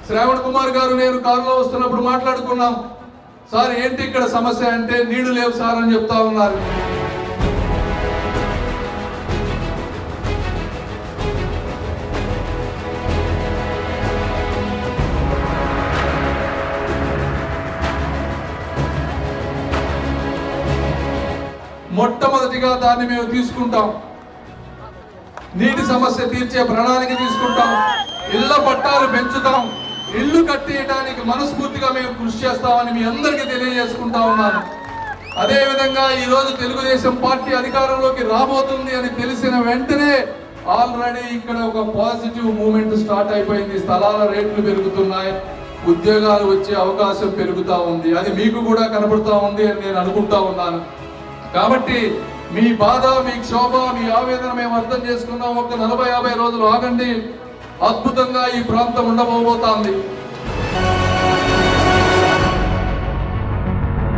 శ్రావణ్ కుమార్ గారు నేను కారులో వస్తున్నప్పుడు మాట్లాడుకున్నాం. సార్ ఏంటి ఇక్కడ సమస్య అంటే నీళ్లు లేవు సార్ అని చెప్తా ఉన్నారు. మొట్టమొదటిగా దాన్ని మేము తీసుకుంటాం, నీటి సమస్య తీర్చే ప్రణాళిక తీసుకుంటాం, ఇళ్ల పట్టాలు పెంచుతాం, ఇళ్లు కట్టేయడానికి మనస్ఫూర్తిగా మేము కృషి చేస్తామని మీ అందరికీ తెలియజేసుకుంటా ఉన్నాను. అదేవిధంగా ఈరోజు తెలుగుదేశం పార్టీ అధికారంలోకి రాబోతుంది అని తెలిసిన వెంటనే ఆల్రెడీ ఇక్కడ ఒక పాజిటివ్ మూమెంట్ స్టార్ట్ అయిపోయింది. స్థలాల రేట్లు పెరుగుతున్నాయి, ఉద్యోగాలు వచ్చే అవకాశం పెరుగుతూ ఉంది. అది మీకు కూడా కనబడుతూ ఉంది అని నేను అనుకుంటా ఉన్నాను. కాబట్టి మీ బాధ, మీ క్షోభ, మీ ఆవేదన మేము అర్థం చేసుకున్నాం. ఒక 40-50 రోజులు ఆగండి, అద్భుతంగా ఈ ప్రాంతం ఉండబోతోంది.